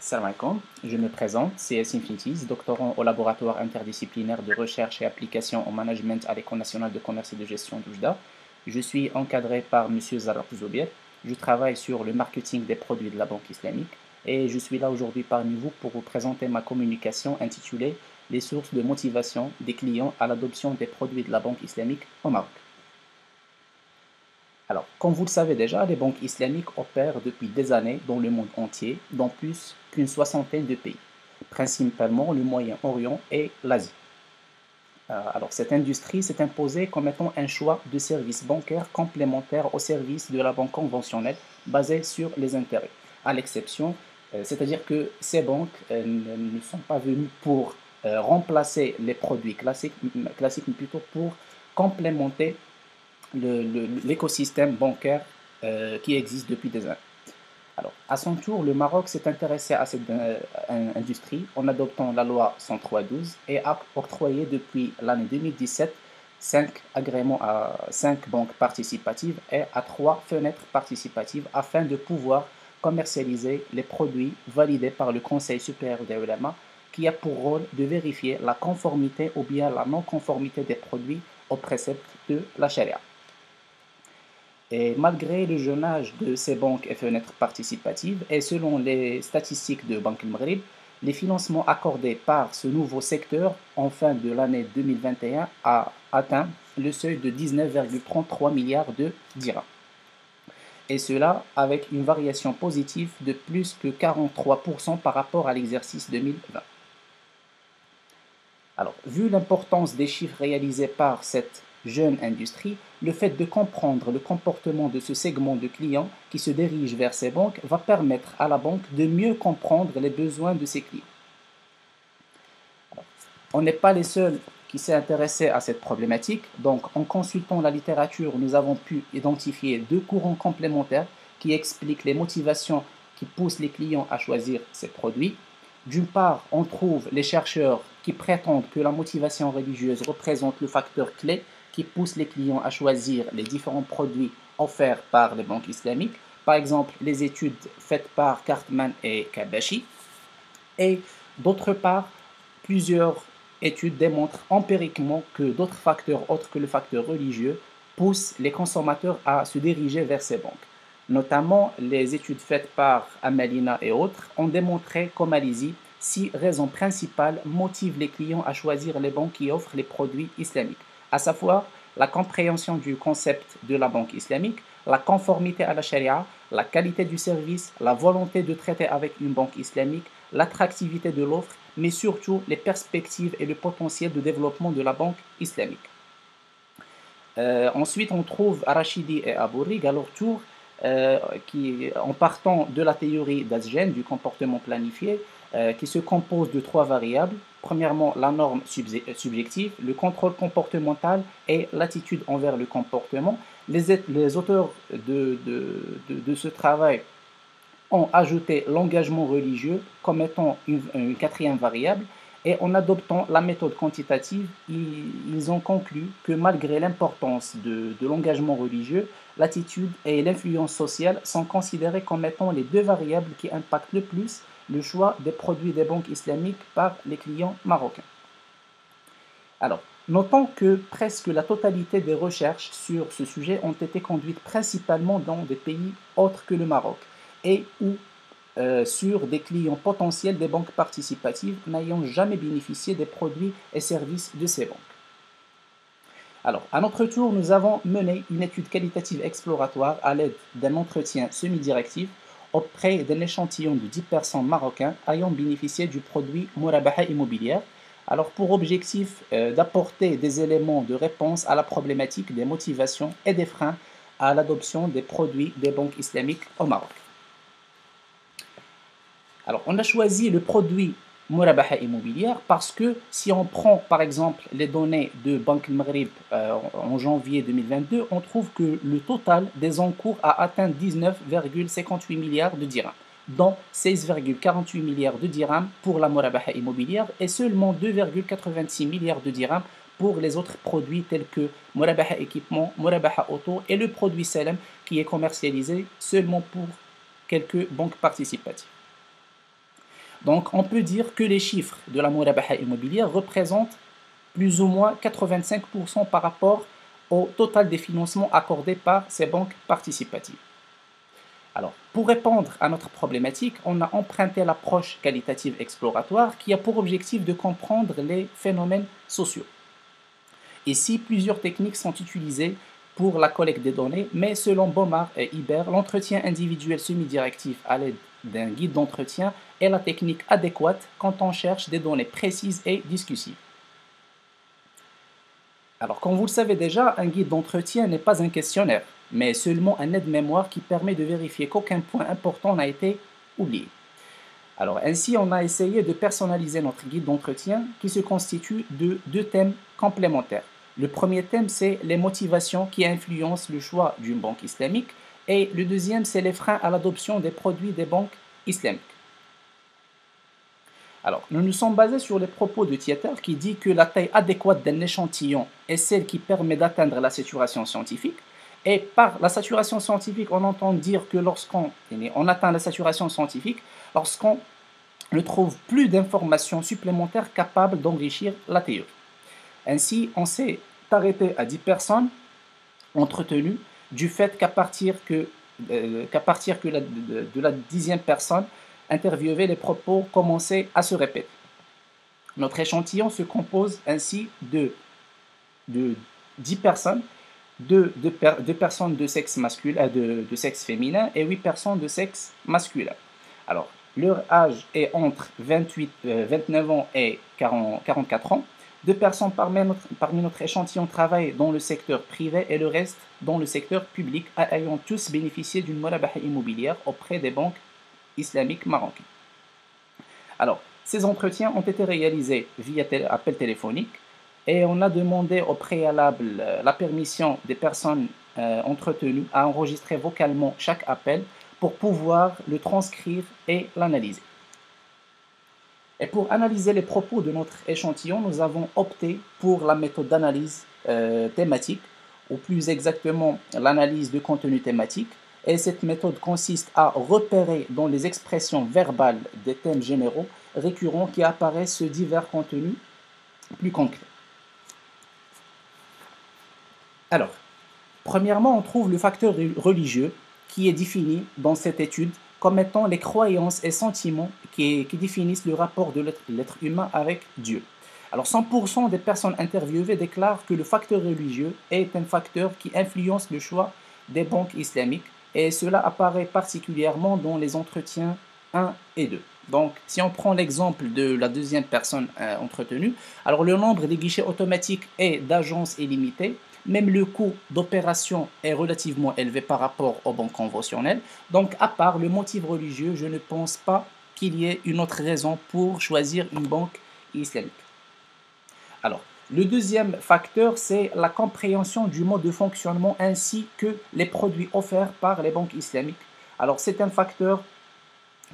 Salam alaikum, je me présente, c'est Yassine Fintiz, doctorant au laboratoire interdisciplinaire de recherche et application en management à l'École nationale de commerce et de gestion d'Oujda. Je suis encadré par M. Zarak Zoubir. Je travaille sur le marketing des produits de la Banque islamique et je suis là aujourd'hui parmi vous pour vous présenter ma communication intitulée Les sources de motivation des clients à l'adoption des produits de la Banque islamique au Maroc. Alors, comme vous le savez déjà, les banques islamiques opèrent depuis des années dans le monde entier, dans plus qu'une soixantaine de pays, principalement le Moyen-Orient et l'Asie. Alors, cette industrie s'est imposée comme étant un choix de services bancaires complémentaires aux services de la banque conventionnelle basés sur les intérêts, à l'exception, c'est-à-dire que ces banques ne sont pas venues pour remplacer les produits classiques, mais plutôt pour complémenter l'écosystème bancaire qui existe depuis des années. Alors, à son tour, le Maroc s'est intéressé à cette industrie en adoptant la loi 103/12 et a octroyé depuis l'année 2017 5 agréments à 5 banques participatives et à 3 fenêtres participatives afin de pouvoir commercialiser les produits validés par le Conseil supérieur des ulama qui a pour rôle de vérifier la conformité ou bien la non-conformité des produits aux préceptes de la charia. Et malgré le jeune âge de ces banques et fenêtres participatives, et selon les statistiques de Banque el-Maghrib, les financements accordés par ce nouveau secteur en fin de l'année 2021 a atteint le seuil de 19,33 milliards de dirhams. Et cela avec une variation positive de plus que 43% par rapport à l'exercice 2020. Alors, vu l'importance des chiffres réalisés par cette jeune industrie, le fait de comprendre le comportement de ce segment de clients qui se dirige vers ces banques va permettre à la banque de mieux comprendre les besoins de ses clients. Alors, on n'est pas les seuls qui s'est intéressé à cette problématique, donc en consultant la littérature, nous avons pu identifier deux courants complémentaires qui expliquent les motivations qui poussent les clients à choisir ces produits. D'une part, on trouve les chercheurs qui prétendent que la motivation religieuse représente le facteur clé qui pousse les clients à choisir les différents produits offerts par les banques islamiques. Par exemple, les études faites par Cartman et Kabashi. Et d'autre part, plusieurs études démontrent empiriquement que d'autres facteurs autres que le facteur religieux poussent les consommateurs à se diriger vers ces banques. Notamment, les études faites par Amalina et autres ont démontré qu'au Malaisie, 6 raisons principales motivent les clients à choisir les banques qui offrent les produits islamiques, à savoir la compréhension du concept de la banque islamique, la conformité à la charia, la qualité du service, la volonté de traiter avec une banque islamique, l'attractivité de l'offre, mais surtout les perspectives et le potentiel de développement de la banque islamique. Ensuite, on trouve Arachidi et Abourig à leur tour en partant de la théorie d'Azgen, du comportement planifié, qui se compose de 3 variables. Premièrement, la norme subjective, le contrôle comportemental et l'attitude envers le comportement. Les auteurs de ce travail ont ajouté l'engagement religieux comme étant une quatrième variable. Et en adoptant la méthode quantitative, ils ont conclu que malgré l'importance de l'engagement religieux, l'attitude et l'influence sociale sont considérées comme étant les 2 variables qui impactent le plus le choix des produits des banques islamiques par les clients marocains. Alors, notons que presque la totalité des recherches sur ce sujet ont été conduites principalement dans des pays autres que le Maroc et où sur des clients potentiels des banques participatives n'ayant jamais bénéficié des produits et services de ces banques. Alors, à notre tour, nous avons mené une étude qualitative exploratoire à l'aide d'un entretien semi-directif auprès d'un échantillon de 10 personnes marocains ayant bénéficié du produit Mourabaha immobilière. Alors, pour objectif d'apporter des éléments de réponse à la problématique des motivations et des freins à l'adoption des produits des banques islamiques au Maroc. Alors, on a choisi le produit Mourabaha immobilière parce que si on prend par exemple les données de Banque el-Maghrib en janvier 2022, on trouve que le total des encours a atteint 19,58 milliards de dirhams, dont 16,48 milliards de dirhams pour la Mourabaha immobilière et seulement 2,86 milliards de dirhams pour les autres produits tels que Mourabaha équipement, Mourabaha auto et le produit Salem qui est commercialisé seulement pour quelques banques participatives. Donc on peut dire que les chiffres de la murabaha immobilière représentent plus ou moins 85% par rapport au total des financements accordés par ces banques participatives. Alors, pour répondre à notre problématique, on a emprunté l'approche qualitative exploratoire qui a pour objectif de comprendre les phénomènes sociaux. Ici, plusieurs techniques sont utilisées pour la collecte des données, mais selon Baumard et Ibert, l'entretien individuel semi-directif à l'aide d'un guide d'entretien est la technique adéquate quand on cherche des données précises et discussives. Alors, comme vous le savez déjà, un guide d'entretien n'est pas un questionnaire, mais seulement un aide-mémoire qui permet de vérifier qu'aucun point important n'a été oublié. Alors, ainsi, on a essayé de personnaliser notre guide d'entretien qui se constitue de deux thèmes complémentaires. Le premier thème, c'est les motivations qui influencent le choix d'une banque islamique et le deuxième, c'est les freins à l'adoption des produits des banques islamiques. Alors, nous nous sommes basés sur les propos de Tieter qui dit que la taille adéquate d'un échantillon est celle qui permet d'atteindre la saturation scientifique. Et par la saturation scientifique, on entend dire que lorsqu'on atteint la saturation scientifique, lorsqu'on ne trouve plus d'informations supplémentaires capables d'enrichir la théorie. Ainsi, on s'est arrêté à 10 personnes entretenues du fait qu'à partir de la 10e personne interviewée, les propos commençaient à se répéter. Notre échantillon se compose ainsi de 10 personnes, deux personnes de sexe masculin, de sexe féminin et 8 personnes de sexe masculin. Alors, leur âge est entre 29 ans et 44 ans. 2 personnes parmi notre échantillon travaillent dans le secteur privé et le reste dans le secteur public, ayant tous bénéficié d'une murabaha immobilière auprès des banques islamiques marocaines. Alors, ces entretiens ont été réalisés via appel téléphonique et on a demandé au préalable la permission des personnes entretenues à enregistrer vocalement chaque appel pour pouvoir le transcrire et l'analyser. Et pour analyser les propos de notre échantillon, nous avons opté pour la méthode d'analyse thématique, ou plus exactement l'analyse de contenu thématique. Et cette méthode consiste à repérer dans les expressions verbales des thèmes généraux récurrents qui apparaissent ce divers contenus plus concrets. Alors, premièrement, on trouve le facteur religieux qui est défini dans cette étude comme étant les croyances et sentiments qui définissent le rapport de l'être humain avec Dieu. Alors 100% des personnes interviewées déclarent que le facteur religieux est un facteur qui influence le choix des banques islamiques et cela apparaît particulièrement dans les entretiens 1 et 2. Donc si on prend l'exemple de la deuxième personne entretenue, alors le nombre des guichets automatiques et d'agences est limité. Même le coût d'opération est relativement élevé par rapport aux banques conventionnelles. Donc, à part le motif religieux, je ne pense pas qu'il y ait une autre raison pour choisir une banque islamique. Alors, le deuxième facteur, c'est la compréhension du mode de fonctionnement ainsi que les produits offerts par les banques islamiques. Alors, c'est un facteur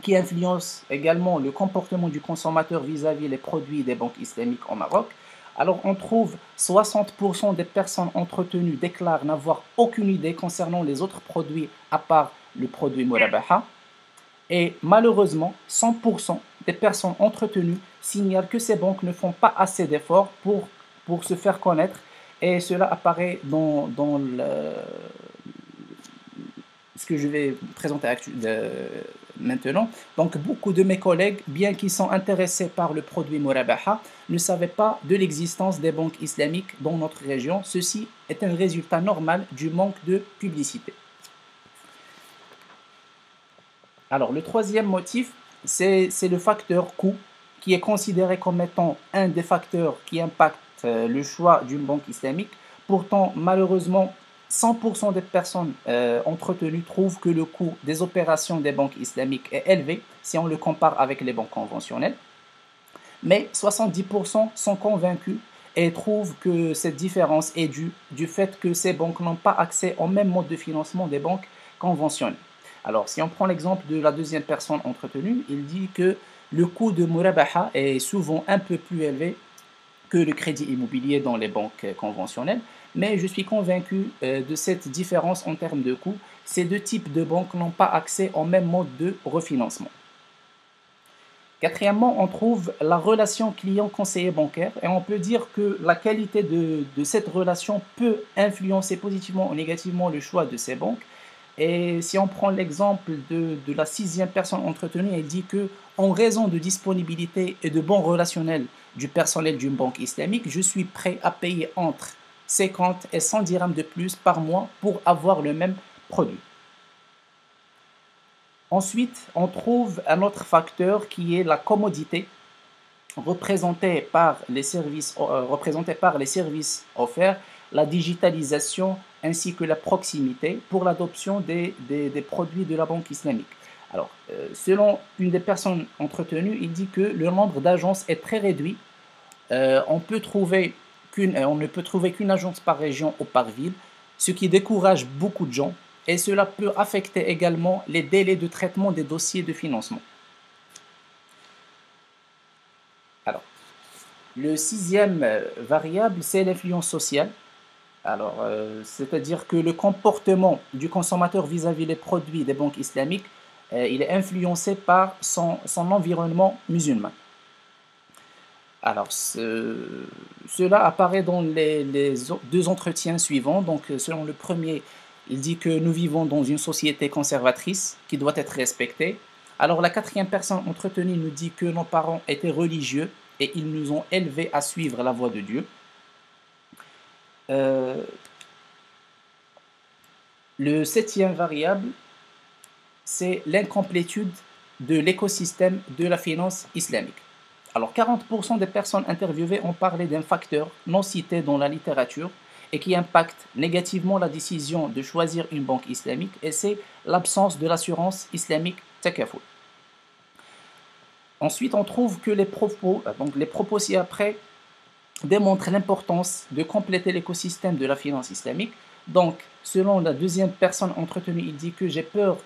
qui influence également le comportement du consommateur vis-à-vis des produits des banques islamiques au Maroc. Alors, on trouve 60% des personnes entretenues déclarent n'avoir aucune idée concernant les autres produits à part le produit murabaha. Et malheureusement, 100% des personnes entretenues signalent que ces banques ne font pas assez d'efforts pour se faire connaître. Et cela apparaît dans ce que je vais présenter maintenant. Donc, beaucoup de mes collègues, bien qu'ils sont intéressés par le produit murabaha, ne savaient pas de l'existence des banques islamiques dans notre région. Ceci est un résultat normal du manque de publicité. Alors, le troisième motif, c'est le facteur coût, qui est considéré comme étant un des facteurs qui impactent le choix d'une banque islamique. Pourtant, malheureusement, 100% des personnes entretenues trouvent que le coût des opérations des banques islamiques est élevé si on le compare avec les banques conventionnelles. Mais 70% sont convaincus et trouvent que cette différence est due du fait que ces banques n'ont pas accès au même mode de financement des banques conventionnelles. Alors, si on prend l'exemple de la deuxième personne entretenue, il dit que le coût de murabaha est souvent un peu plus élevé que le crédit immobilier dans les banques conventionnelles. Mais je suis convaincu de cette différence en termes de coûts. Ces deux types de banques n'ont pas accès au même mode de refinancement. Quatrièmement, on trouve la relation client-conseiller bancaire et on peut dire que la qualité de cette relation peut influencer positivement ou négativement le choix de ces banques. Et si on prend l'exemple de la sixième personne entretenue, elle dit que en raison de disponibilité et de bons relationnels du personnel d'une banque islamique, je suis prêt à payer entre 50 et 100 dirhams de plus par mois pour avoir le même produit. Ensuite, on trouve un autre facteur qui est la commodité représentée par les services offerts, la digitalisation ainsi que la proximité pour l'adoption des produits de la banque islamique. Alors, selon une des personnes entretenues, il dit que le nombre d'agences est très réduit. On ne peut trouver qu'une agence par région ou par ville, ce qui décourage beaucoup de gens et cela peut affecter également les délais de traitement des dossiers de financement. Alors, le sixième variable, c'est l'influence sociale. Alors, c'est-à-dire que le comportement du consommateur vis-à-vis des produits des banques islamiques, il est influencé par son environnement musulman. Alors, cela apparaît dans les deux entretiens suivants. Donc, selon le premier, il dit que nous vivons dans une société conservatrice qui doit être respectée. Alors, la quatrième personne entretenue nous dit que nos parents étaient religieux et ils nous ont élevés à suivre la voie de Dieu. Le septième variable, c'est l'incomplétude de l'écosystème de la finance islamique. Alors, 40% des personnes interviewées ont parlé d'un facteur non cité dans la littérature et qui impacte négativement la décision de choisir une banque islamique, et c'est l'absence de l'assurance islamique Takaful. Ensuite, on trouve que les propos ci-après démontrent l'importance de compléter l'écosystème de la finance islamique. Donc, selon la deuxième personne entretenue, il dit que j'ai peur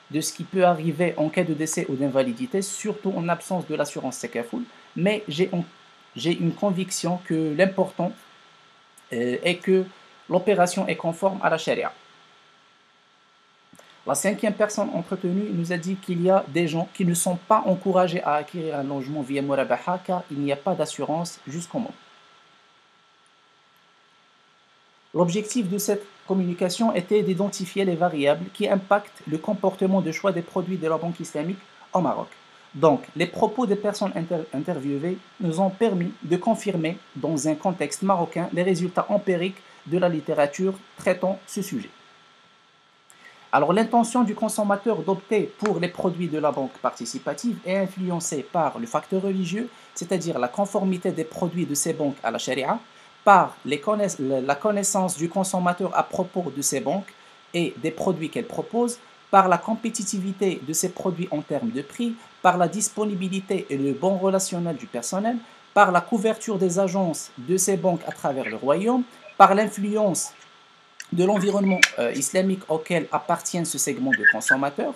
de ce qui peut arriver en cas de décès ou d'invalidité, surtout en absence de l'assurance Takaful, mais j'ai une conviction que l'important est que l'opération est conforme à la charia. La cinquième personne entretenue nous a dit qu'il y a des gens qui ne sont pas encouragés à acquérir un logement via Murabaha car il n'y a pas d'assurance jusqu'au moment. L'objectif de cette communication était d'identifier les variables qui impactent le comportement de choix des produits de la banque islamique au Maroc. Donc, les propos des personnes interviewées nous ont permis de confirmer, dans un contexte marocain, les résultats empiriques de la littérature traitant ce sujet. Alors, l'intention du consommateur d'opter pour les produits de la banque participative est influencée par le facteur religieux, c'est-à-dire la conformité des produits de ces banques à la charia, par la connaissance du consommateur à propos de ces banques et des produits qu'elles proposent, par la compétitivité de ces produits en termes de prix, par la disponibilité et le bon relationnel du personnel, par la couverture des agences de ces banques à travers le royaume, par l'influence de l'environnement islamique auquel appartient ce segment de consommateurs,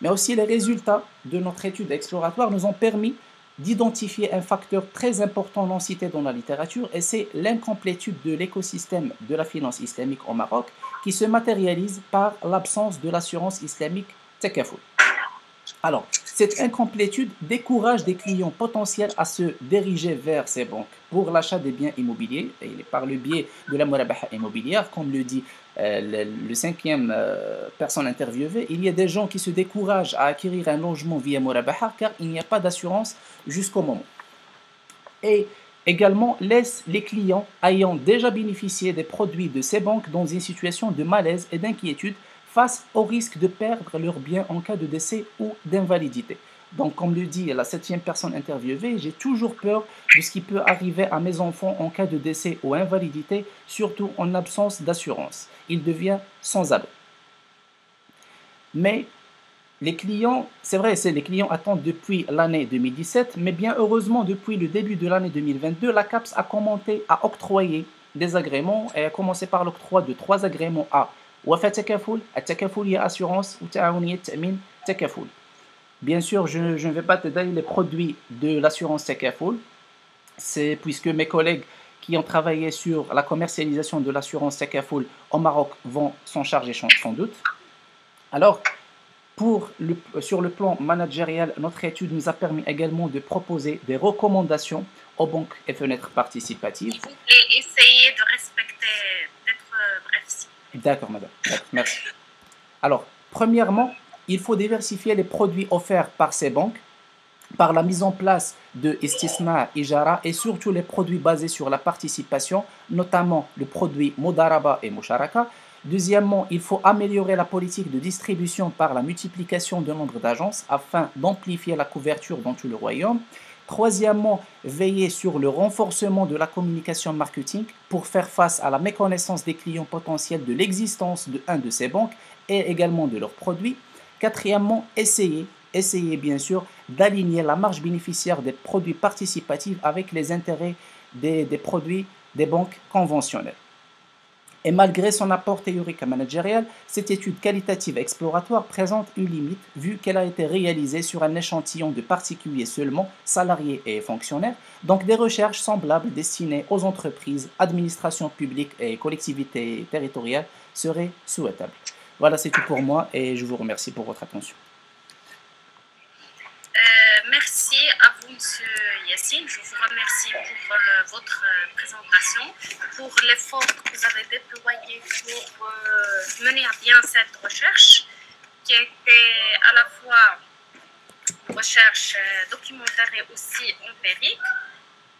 mais aussi les résultats de notre étude exploratoire nous ont permis d'identifier un facteur très important non cité dans la littérature, et c'est l'incomplétude de l'écosystème de la finance islamique au Maroc qui se matérialise par l'absence de l'assurance islamique Takaful. Alors, cette incomplétude décourage des clients potentiels à se diriger vers ces banques pour l'achat des biens immobiliers, et par le biais de la murabaha immobilière, comme le dit le cinquième personne interviewée. Il y a des gens qui se découragent à acquérir un logement via murabaha car il n'y a pas d'assurance jusqu'au moment. Et également laisse les clients ayant déjà bénéficié des produits de ces banques dans une situation de malaise et d'inquiétude face au risque de perdre leurs biens en cas de décès ou d'invalidité. Donc, comme le dit la septième personne interviewée, j'ai toujours peur de ce qui peut arriver à mes enfants en cas de décès ou invalidité, surtout en absence d'assurance. Il devient sans abri. Mais les clients, c'est vrai, les clients attendent depuis l'année 2017, mais bien heureusement, depuis le début de l'année 2022, la CAPS a commencé à octroyer des agréments et a commencé par l'octroi de 3 agréments à Wafa Takaful, Takaful Assurance ou Ta'aouniyat Ta'min Takaful. Bien sûr, je ne vais pas te donner les produits de l'assurance Takaful, c'est puisque mes collègues qui ont travaillé sur la commercialisation de l'assurance Takaful au Maroc vont s'en charger sans doute. Alors, Sur le plan managérial, notre étude nous a permis également de proposer des recommandations aux banques et fenêtres participatives. S'il vous plaît, essayez de respecter, d'être bref. D'accord, madame. D'accord, merci. Alors, premièrement, il faut diversifier les produits offerts par ces banques par la mise en place de Istisna, Ijara et surtout les produits basés sur la participation, notamment le produit Modaraba et Musharaka. Deuxièmement, il faut améliorer la politique de distribution par la multiplication du nombre d'agences afin d'amplifier la couverture dans tout le royaume. Troisièmement, veiller sur le renforcement de la communication marketing pour faire face à la méconnaissance des clients potentiels de l'existence de un de ces banques et également de leurs produits. Quatrièmement, essayer bien sûr d'aligner la marge bénéficiaire des produits participatifs avec les intérêts des produits des banques conventionnelles. Et malgré son apport théorique et managérial, cette étude qualitative exploratoire présente une limite vu qu'elle a été réalisée sur un échantillon de particuliers seulement, salariés et fonctionnaires, donc des recherches semblables destinées aux entreprises, administrations publiques et collectivités territoriales seraient souhaitables. Voilà, c'est tout pour moi et je vous remercie pour votre attention. Merci à vous, Monsieur Yassine. Je vous remercie pour votre présentation, pour l'effort que vous avez déployé pour mener à bien cette recherche, qui était à la fois une recherche documentaire et aussi empirique.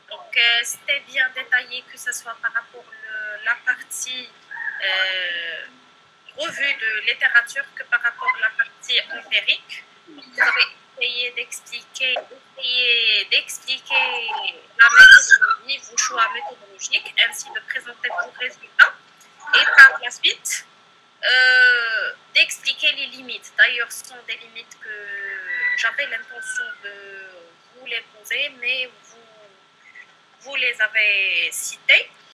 Donc, c'était bien détaillé, que ce soit par rapport à la partie revue de littérature que par rapport à la partie empirique. Vous avez essayé d'expliquer la méthodologie, vos choix méthodologiques, ainsi de présenter vos résultats. Et par la suite, d'expliquer les limites. D'ailleurs, ce sont des limites que j'avais l'intention de vous les poser, mais vous les avez citées.